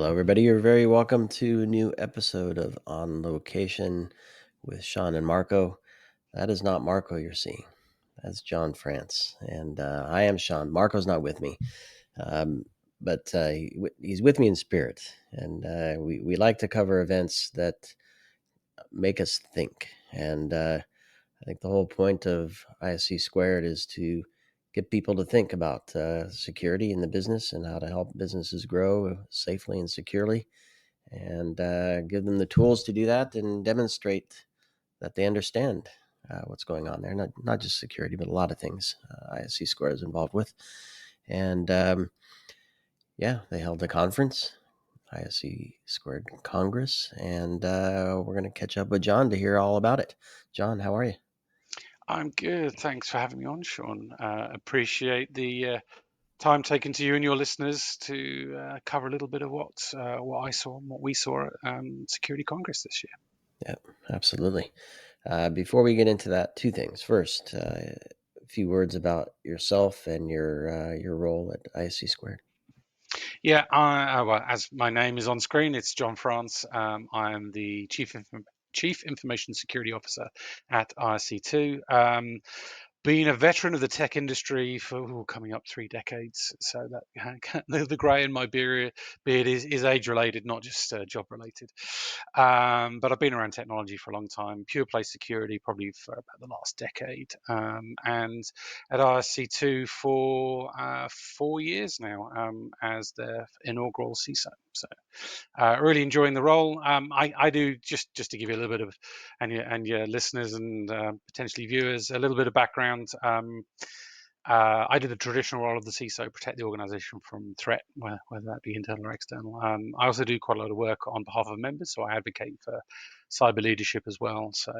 Hello, everybody. You're very welcome to a new episode of On Location with Sean and Marco. That is not Marco you're seeing. That's Jon France. And I am Sean. Marco's not with me, but he's with me in spirit. And we like to cover events that make us think. And I think the whole point of ISC2 is to get people to think about security in the business and how to help businesses grow safely and securely, and give them the tools to do that and demonstrate that they understand what's going on there. Not just security, but a lot of things ISC2 is involved with. And they held a conference, ISC2 Congress, and we're going to catch up with Jon to hear all about it. Jon, how are you? I'm good. Thanks for having me on, Sean. Appreciate the time taken to you and your listeners to cover a little bit of what I saw and what we saw at Security Congress this year. Yeah, absolutely. Before we get into that, two things. First, a few words about yourself and your role at ISC2. Yeah, well, as my name is on screen, it's Jon France. I am the Chief Information Security Officer at ISC2. Being a veteran of the tech industry for coming up 3 decades, so that the grey in my beard is age related, not just job related. But I've been around technology for a long time, pure play security probably for about the last decade, and at ISC2 for 4 years now as their inaugural CISO. So really enjoying the role. I do just to give you a little bit of, and your listeners and potentially viewers, a little bit of background. I do the traditional role of the CISO, protect the organization from threat, whether that be internal or external. I also do quite a lot of work on behalf of members, so I advocate for cyber leadership as well. So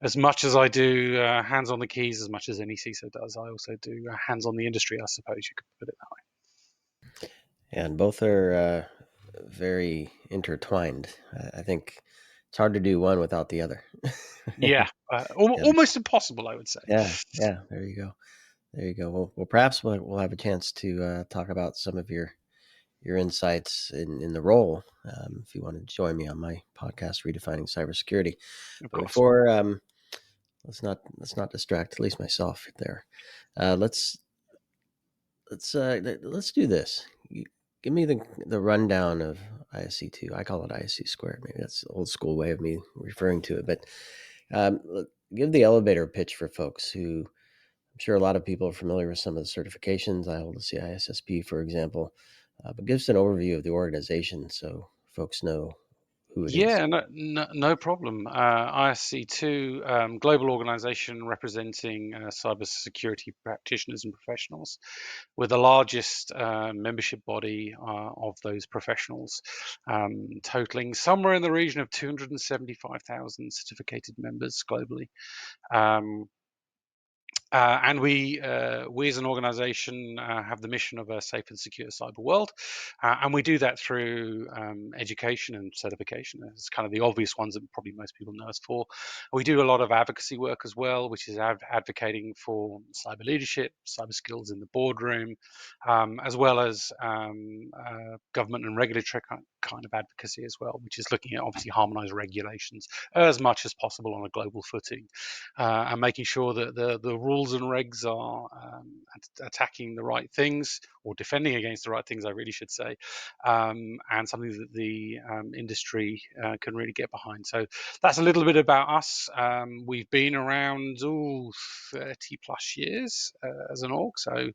as much as I do hands on the keys, as much as any CISO does, I also do hands on the industry, I suppose you could put it that way. And both are very intertwined. I think it's hard to do one without the other. Yeah, almost impossible, I would say. Yeah. There you go. Well, perhaps we'll have a chance to talk about some of your insights in the role, if you want to join me on my podcast, Redefining Cybersecurity. But before, let's not distract at least myself there. Let's do this. Give me the rundown of ISC2. I call it ISC2. Maybe that's the old school way of me referring to it. But give the elevator pitch for folks who, I'm sure a lot of people are familiar with some of the certifications. I hold the CISSP, for example. But give us an overview of the organization so folks know who it is. Yeah, no problem. ISC2, global organization representing cybersecurity practitioners and professionals, with the largest membership body of those professionals, totaling somewhere in the region of 275,000 certificated members globally. And we as an organization have the mission of a safe and secure cyber world, and we do that through education and certification. It's kind of the obvious ones that probably most people know us for. We do a lot of advocacy work as well, which is advocating for cyber leadership, cyber skills in the boardroom, as well as government and regulatory kind of advocacy as well, which is looking at obviously harmonized regulations as much as possible on a global footing, and making sure that the rules and regs are attacking the right things, or defending against the right things, I really should say, and something that the industry can really get behind. So that's a little bit about us. We've been around 30 plus years as an org, so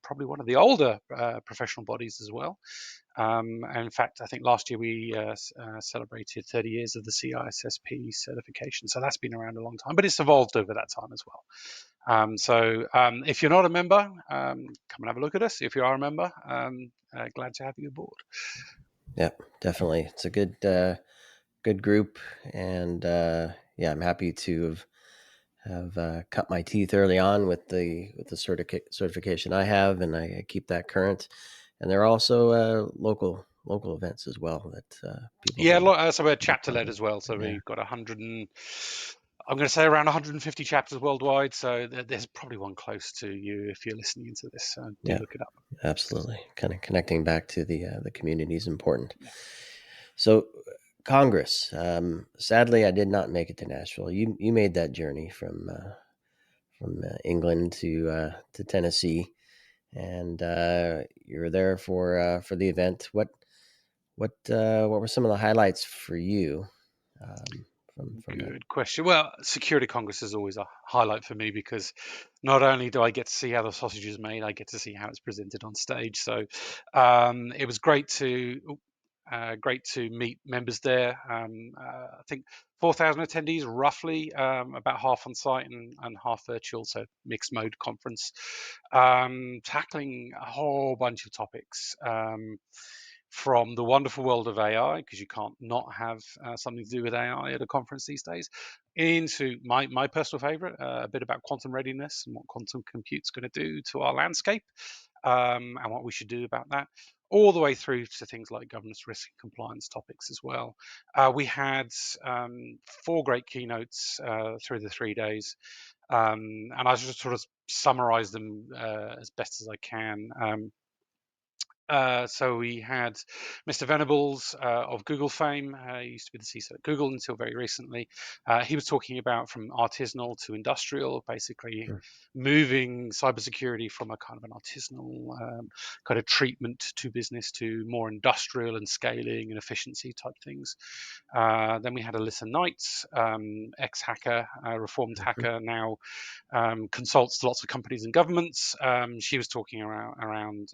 probably one of the older professional bodies as well. And in fact, I think last year we celebrated 30 years of the CISSP certification. So that's been around a long time, but it's evolved over that time as well. So if you're not a member, come and have a look at us. If you are a member, glad to have you aboard. Yeah, definitely. It's a good group, and I'm happy to have cut my teeth early on with the certification I have, and I keep that current. And there are also local events as well that people. Yeah, so we're chapter led as well. So we've got 100 and I'm going to say around 150 chapters worldwide. So there's probably one close to you if you're listening to this. So do look it up. Absolutely. Kind of connecting back to the community is important. Yeah. So, Congress. Sadly, I did not make it to Nashville. You made that journey from England to Tennessee, and you were there for the event. What were some of the highlights for you from that? Good question. Well, Security Congress is always a highlight for me because not only do I get to see how the sausage is made, I get to see how it's presented on stage. So it was great to meet members there. I think 4,000 attendees, roughly, about half on site and half virtual, so mixed mode conference, tackling a whole bunch of topics. From the wonderful world of AI, because you can't not have something to do with AI at a conference these days, into my personal favorite, a bit about quantum readiness and what quantum compute's going to do to our landscape, and what we should do about that, all the way through to things like governance, risk, and compliance topics as well. We had 4 great keynotes through the 3 days, and I just sort of summarize them as best as I can. So we had Mr. Venables of Google fame. He used to be the CISO at Google until very recently. He was talking about from artisanal to industrial, basically Mm. moving cybersecurity from a kind of an artisanal kind of treatment to business to more industrial and scaling and efficiency type things. Then we had Alyssa Knight, ex-hacker, reformed Mhm. hacker, now consults lots of companies and governments. She was talking around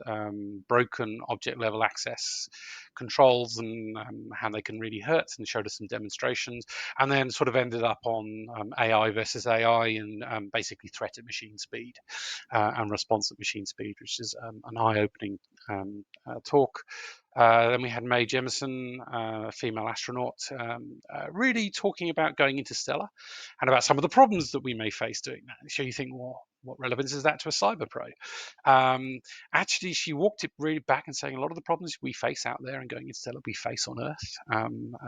broken object level access controls and how they can really hurt, and showed us some demonstrations, and then sort of ended up on AI versus AI and basically threat at machine speed and response at machine speed, which is an eye-opening talk. Then we had Mae Jemison, a female astronaut, really talking about going interstellar and about some of the problems that we may face doing that. So you think, well, what relevance is that to a cyber pro? Actually, she walked it really back and saying a lot of the problems we face out there and going interstellar we face on Earth.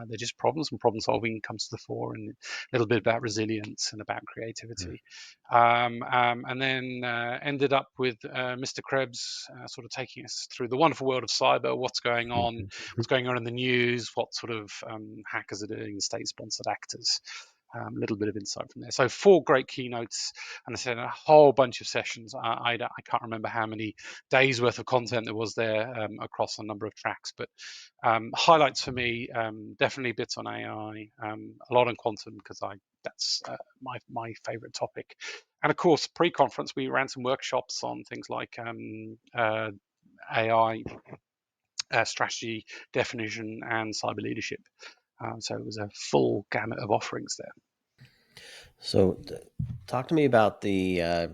They're just problems, and problem solving comes to the fore, and a little bit about resilience and about creativity. And then ended up with Mr. Krebs sort of taking us through the wonderful world of cyber, Mhm. what's going on in the news, what sort of hackers are doing, state-sponsored actors. A little bit of insight from there. So 4 great keynotes, and I said a whole bunch of sessions. I can't remember how many days worth of content there was there across a number of tracks, but highlights for me, definitely bits on AI, a lot on quantum because that's my favorite topic. And of course, pre-conference, we ran some workshops on things like AI strategy, definition, and cyber leadership. So it was a full gamut of offerings So, talk to me about well,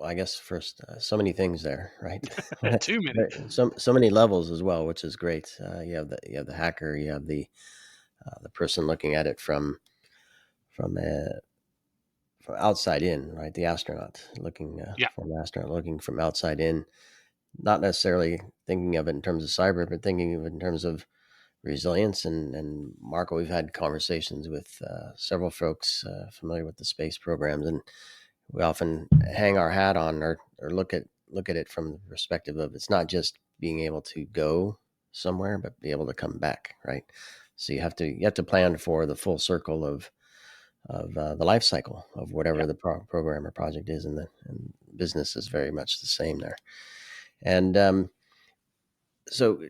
I guess first, so many things there, right? there. Too many. So many levels as well, which is great. You have the hacker, you have the person looking at it from a from outside in, right? The astronaut looking Yeah, former astronaut looking from outside in, not necessarily thinking of it in terms of cyber, but thinking of it in terms of resilience. And Marco, we've had conversations with several folks familiar with the space programs, and we often hang our hat on or look at it from the perspective of it's not just being able to go somewhere, but be able to come back, right? So you have to plan for the full circle of the life cycle of yeah. whatever the program or project is, and business is very much the same there. And so,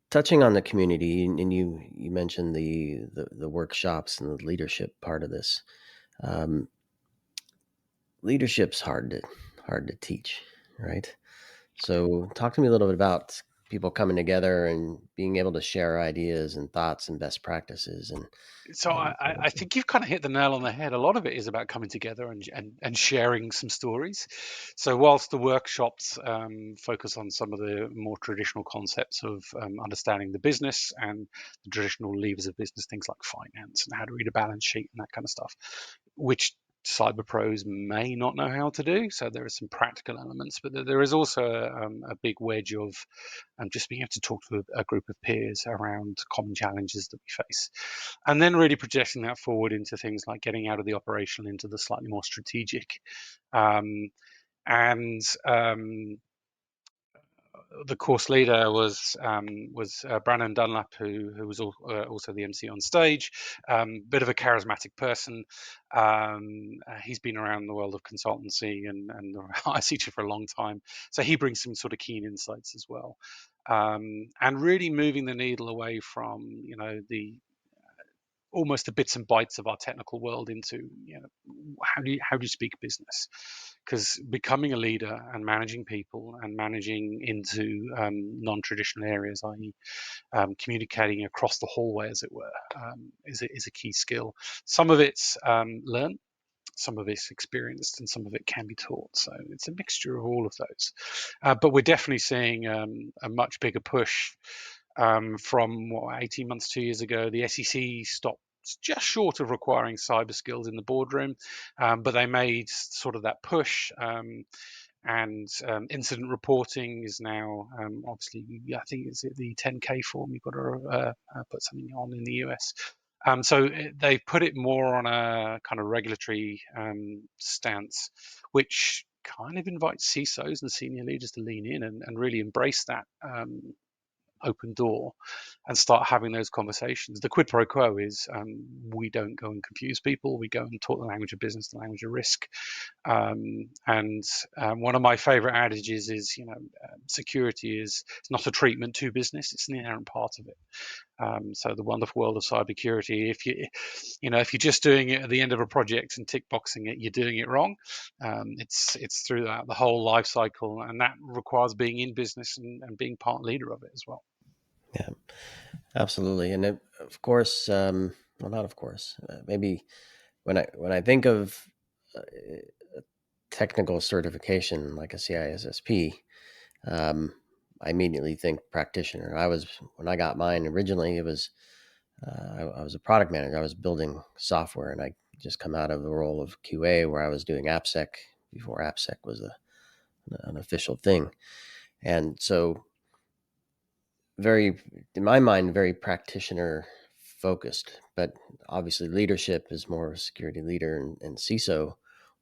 touching on the community, and you mentioned the workshops and the leadership part of this. Um, Leadership's hard to teach, right? So, talk to me a little bit about people coming together and being able to share ideas and thoughts and best practices So I think you've kind of hit the nail on the head. A lot of it is about coming together and sharing some stories. So whilst the workshops focus on some of the more traditional concepts of understanding the business and the traditional levers of business, things like finance and how to read a balance sheet and that kind of stuff, which cyber pros may not know how to do. So there are some practical elements, but there is also a big wedge of just being able to talk to a group of peers around common challenges that we face. And then really projecting that forward into things like getting out of the operational into the slightly more strategic. Um, and the course leader was Brandon Dunlap, who was also the MC on stage. Bit of a charismatic person. He's been around the world of consultancy and ISC2 for a long time, so he brings some sort of keen insights as well, and really moving the needle away from the almost the bits and bytes of our technical world into how do you speak business, because becoming a leader and managing people and managing into non-traditional areas, i.e. Communicating across the hallway as it were, is a key skill. Some of it's learned, some of it's experienced, and some of it can be taught, so it's a mixture of all of those, but we're definitely seeing a much bigger push from 18 months, 2 years ago. The SEC stopped just short of requiring cyber skills in the boardroom, but they made sort of that push. And incident reporting is now obviously, I think it's the 10K form. You've got to put something on in the US. So they put it more on a kind of regulatory stance, which kind of invites CISOs and senior leaders to lean in and really embrace that open door and start having those conversations. The quid pro quo is we don't go and confuse people. We go and talk the language of business, the language of risk. And one of my favorite adages is, security is it's not a treatment to business; it's an inherent part of it. So the wonderful world of cybersecurity, if you're just doing it at the end of a project and tick boxing it, you're doing it wrong. It's throughout the whole life cycle, and that requires being in business and being part leader of it as well. Yeah, absolutely. And of course, well, not of course, maybe when I think of technical certification like a CISSP, I immediately think practitioner. When I got mine originally, it was I was a product manager. I was building software, and I just come out of the role of QA where I was doing AppSec before AppSec was an official thing, and so very, in my mind, very practitioner focused. But obviously, leadership is more security leader and CISO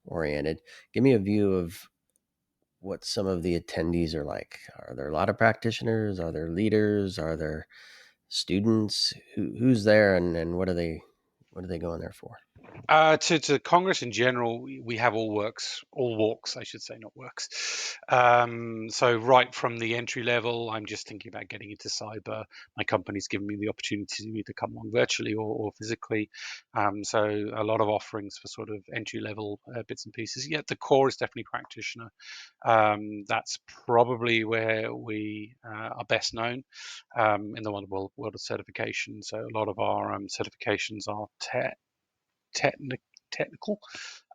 oriented. Give me a view of what some of the attendees are like. Are there a lot of practitioners? Are there leaders? Are there students? Who's there, and what are they going there for? To Congress in general, we have all walks, I should say, not works. So right from the entry level, I'm just thinking about getting into cyber. My company's given me the opportunity to either come along virtually or physically. So a lot of offerings for sort of entry level bits and pieces. Yeah, the core is definitely practitioner. That's probably where we are best known in the world of certification. So a lot of our certifications are technical.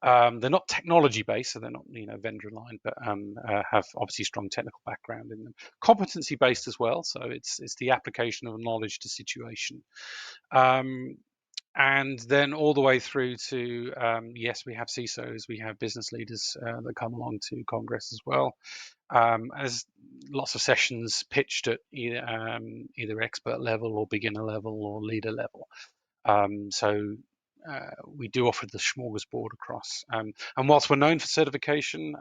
They're not technology based, so they're not vendor aligned, but have obviously strong technical background in them. Competency based as well, so it's the application of knowledge to situation. And then all the way through to yes, we have CISOs, we have business leaders that come along to Congress as well. There's lots of sessions pitched at either expert level or beginner level or leader level. So we do offer the smorgasbord across. And whilst we're known for certification,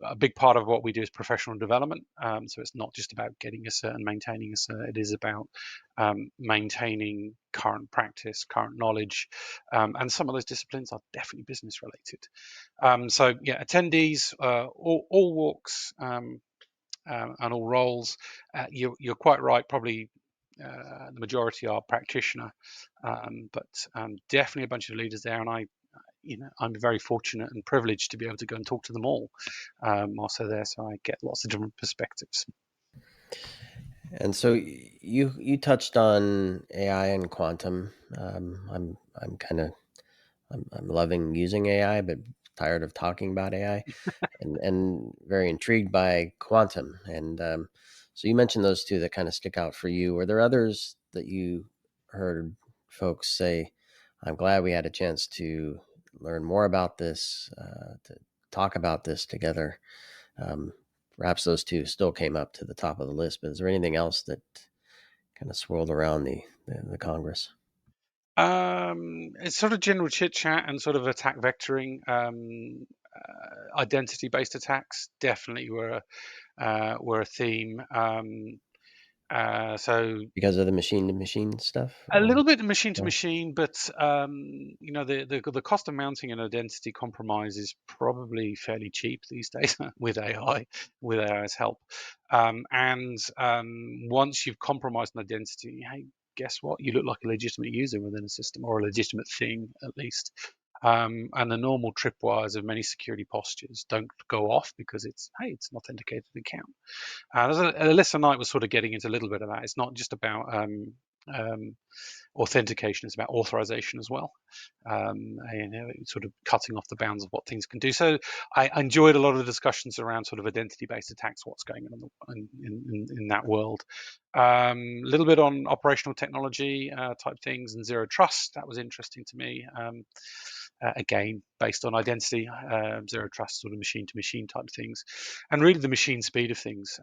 a big part of what we do is professional development. So it's not just about getting a cert and maintaining a cert. It is about maintaining current practice, current knowledge, and some of those disciplines are definitely business related. So yeah, attendees, all walks. And all roles. You're quite right. Probably the majority are practitioner, but definitely a bunch of leaders there. And I'm very fortunate and privileged to be able to go and talk to them all whilst they're there, so I get lots of different perspectives. And so you touched on AI and quantum. I'm kind of I'm loving using AI, but tired of talking about AI, and very intrigued by quantum. And so you mentioned those two that kind of stick out for you. Were there others that you heard folks say, "I'm glad we had a chance to learn more about this, to talk about this together"? Um, Perhaps those two still came up to the top of the list, but is there anything else that kind of swirled around the Congress? It's sort of general chit chat and sort of attack vectoring. identity-based attacks definitely were a theme. So because of the machine-to-machine stuff? a Or little bit machine to no? machine, but the cost of mounting an identity compromise is probably fairly cheap these days with AI, with AI's help. And once you've compromised an identity, hey, guess what? You look like a legitimate user within a system, or a legitimate thing at least. And the normal tripwires of many security postures don't go off because it's an authenticated account. There's a lesson night was sort of getting into a little bit of that. It's not just about um, authentication; it's about authorization as well, sort of cutting off the bounds of what things can do. So I enjoyed a lot of the discussions around sort of identity-based attacks, what's going on in that world. A little bit on operational technology type things and zero trust. That was interesting to me. Again, based on identity, zero trust, sort of machine to machine type things, and really the machine speed of things.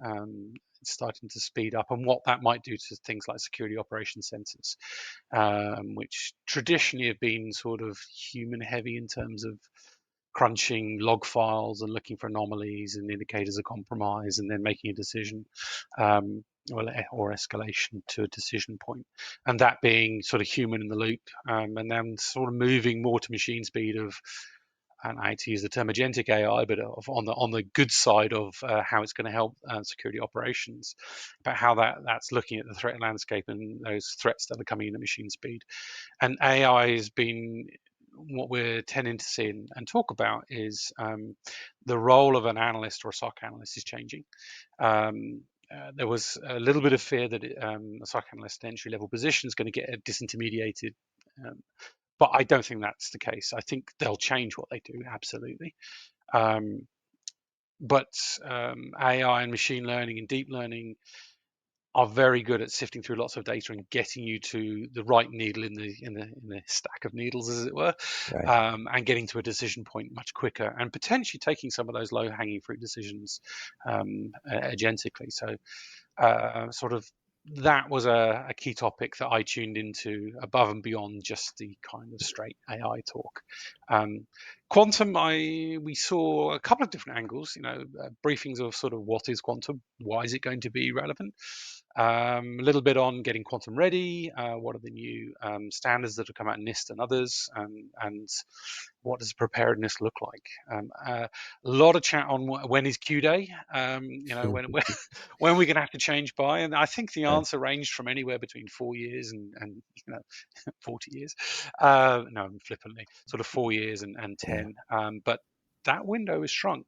Starting to speed up, and what that might do to things like security operations centers, which traditionally have been sort of human heavy in terms of crunching log files and looking for anomalies and indicators of compromise, and then making a decision, um, or escalation to a decision point, and that being sort of human in the loop, and then sort of moving more to machine speed of, and I hate to use the term agentic AI, but on the good side of how it's going to help security operations, about how that's looking at the threat landscape and those threats that are coming in at machine speed. And AI has been, what we're tending to see and talk about is the role of an analyst or a SOC analyst is changing. There was a little bit of fear that a SOC analyst entry level position is going to get disintermediated. Um, but I don't think that's the case. I think they'll change what they do, absolutely. Um, but AI and machine learning and deep learning are very good at sifting through lots of data and getting you to the right needle in the stack of needles, as it were, Right. and getting to a decision point much quicker, and potentially taking some of those low hanging fruit decisions agentically. So sort of that was a key topic that I tuned into above and beyond just the kind of straight AI talk. Quantum, we saw a couple of different angles, briefings of sort of what is quantum, why is it going to be relevant, a little bit on getting quantum ready, what are the new standards that have come out, NIST and others, and what does preparedness look like? A lot of chat on when is Q day, when we're going to have to change by, and I think the Yeah. answer ranged from anywhere between 4 years and 40 years. No, flippantly, sort of 4 years and Yeah. 10. But that window has shrunk.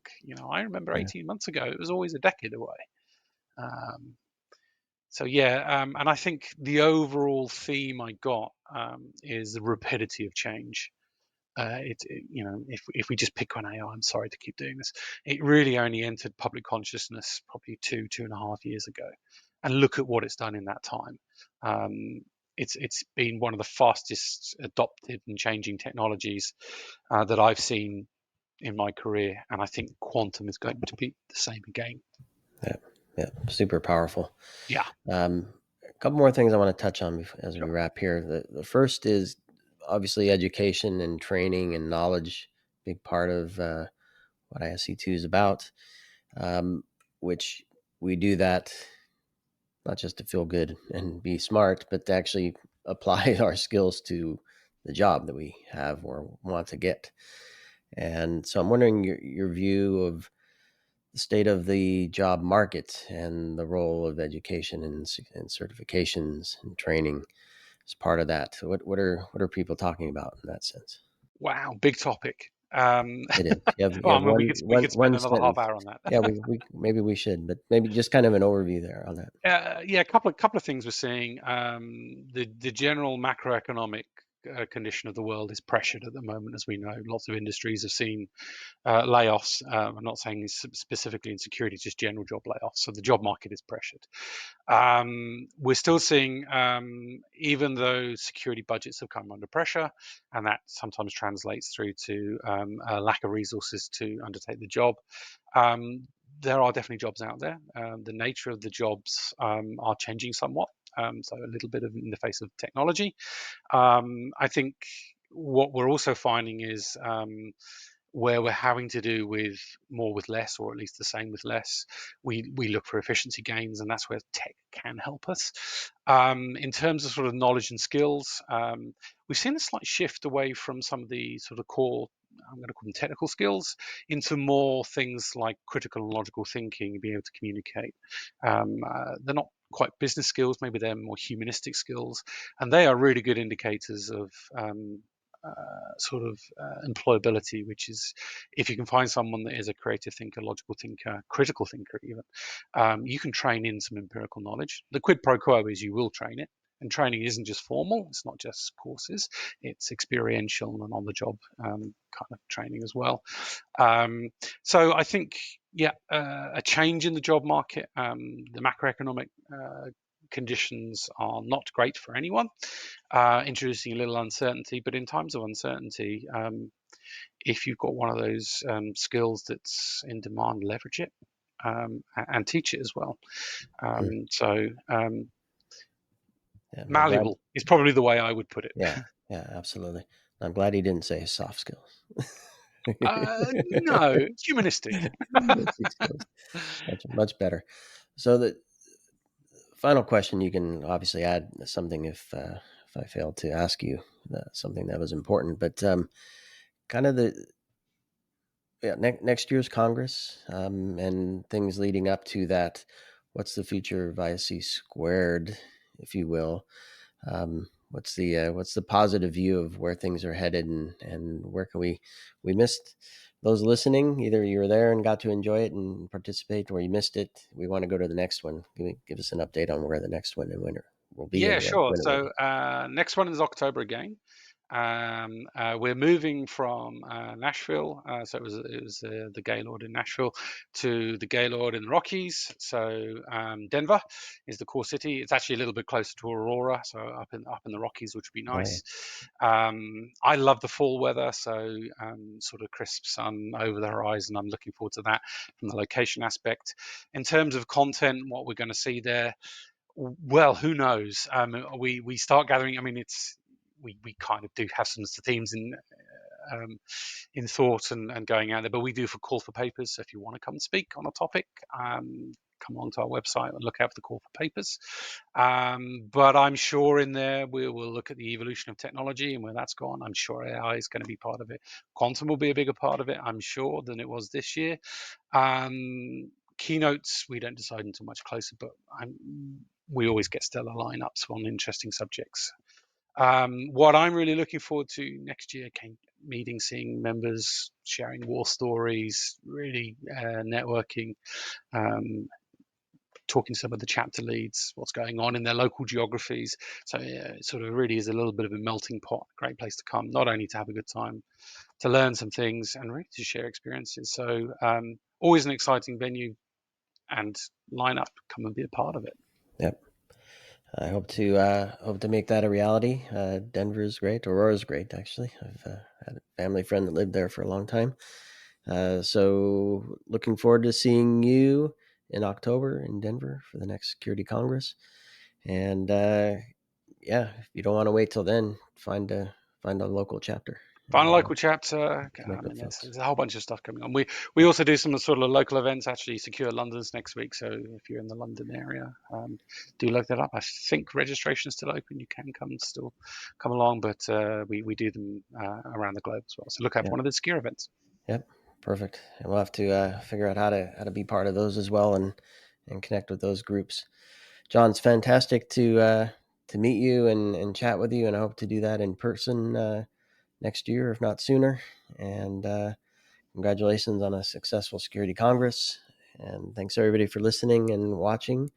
I remember Yeah. 18 months ago, it was always a decade away. Um, so yeah, and I think the overall theme I got is the rapidity of change. If we just pick on AI, I'm sorry to keep doing this. It really only entered public consciousness probably 2.5 years ago, and look at what it's done in that time. It's been one of the fastest adopted and changing technologies that I've seen in my career, and I think quantum is going to be the same again. Yeah. Yeah. Super powerful. Yeah, A couple more things I want to touch on as we sure. wrap here. The first is obviously education and training and knowledge, big part of what ISC2 is about, which we do that not just to feel good and be smart, but to actually apply our skills to the job that we have or want to get. And so I'm wondering your view of the state of the job market and the role of education and certifications and training as part of that. What are people talking about in that sense? Wow, big topic. It is. You Well, I have mean, we one could we one could spend one another half sentence. hour on Yeah, that. we maybe we should, but maybe just kind of an overview there on that. Yeah, a couple of things we're seeing. The general macroeconomic condition of the world is pressured at the moment, as we know. Lots of industries have seen layoffs. I'm not saying specifically in security, just general job layoffs. So the job market is pressured. We're still seeing, even though security budgets have come under pressure, and that sometimes translates through to a lack of resources to undertake the job. Um, there are definitely jobs out there. The nature of the jobs are changing somewhat. So a little bit of in the face of technology. I think what we're also finding is where we're having to do with more with less, or at least the same with less, we look for efficiency gains, and that's where tech can help us. In terms of sort of knowledge and skills, we've seen a slight shift away from some of the sort of core, I'm going to call them technical skills, into more things like critical and logical thinking, being able to communicate. They're not quite business skills, maybe they're more humanistic skills, and they are really good indicators of employability, which is if you can find someone that is a creative thinker, logical thinker, critical thinker even, you can train in some empirical knowledge. The quid pro quo is you will train it. And training isn't just formal, it's not just courses, it's experiential and on the job kind of training as well. So I think, a change in the job market, the macroeconomic conditions are not great for anyone, introducing a little uncertainty. But in times of uncertainty, if you've got one of those skills that's in demand, leverage it and teach it as well. Yeah, I'm glad. Malleable is probably the way I would put it. Yeah, yeah, absolutely. I'm glad he didn't say soft skills. No, humanistic. Basic skills, much better. So the final question, you can obviously add something if I fail to ask you something that was important, but kind of the next year's Congress and things leading up to that. What's the future of ISC squared, if you will? What's the positive view of where things are headed, and where can we missed those listening? Either you were there and got to enjoy it and participate, or you missed it. We want to go to the next one. Give us an update on where the next one and winner will be, Yeah, and sure. when it will So be. next one is October again. We're moving from Nashville, so it was the Gaylord in Nashville to the Gaylord in the Rockies. So Denver is the core city. It's actually a little bit closer to Aurora, so up in the Rockies, which would be Oh yeah, nice. I love the fall weather, so sort of crisp sun over the horizon. I'm looking forward to that from the location aspect. In terms of content, what we're going to see there, well, who knows? We start gathering. I mean, we kind of do have some themes in thought and going out there, but we do for call for papers. So if you want to come and speak on a topic, come onto our website and look out for the call for papers. But I'm sure in there we will look at the evolution of technology and where that's gone. I'm sure AI is going to be part of it. Quantum will be a bigger part of it, I'm sure, than it was this year. Keynotes we don't decide until much closer, but we always get stellar lineups on interesting subjects. What I'm really looking forward to next year, meeting, seeing members, sharing war stories, really networking, talking to some of the chapter leads, what's going on in their local geographies. So it sort of really is a little bit of a melting pot, great place to come, not only to have a good time, to learn some things and really to share experiences. So always an exciting venue and line up, come and be a part of it. yep. I hope to make that a reality. Denver is great. Aurora is great, actually. I've had a family friend that lived there for a long time. So looking forward to seeing you in October in Denver for the next Security Congress. And yeah, if you don't want to wait till then, find a local chapter Final and local chapter. I connect with mean, there's, folks. there's a whole bunch of stuff coming on. We also do some sort of local events. Actually, Secure London's next week. So if you're in the London area, do look that up. I think registration is still open. You can still come along, but we do them around the globe as well. So look out for Yep, one of the Secure events. yep, perfect. And we'll have to figure out how to be part of those as well and connect with those groups. John, it's fantastic to meet you and chat with you, and I hope to do that in person next year, if not sooner. And congratulations on a successful Security Congress. And thanks everybody for listening and watching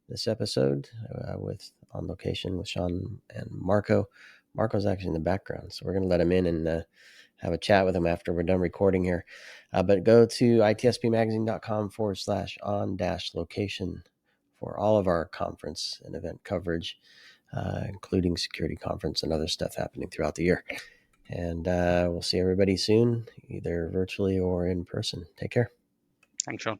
this episode with On Location with Sean and Marco. Marco's actually in the background, so we're going to let him in and have a chat with him after we're done recording here. But go to itspmagazine.com/on-location for all of our conference and event coverage, including security conference and other stuff happening throughout the year. And we'll see everybody soon, either virtually or in person. Take care. Thanks, Sean.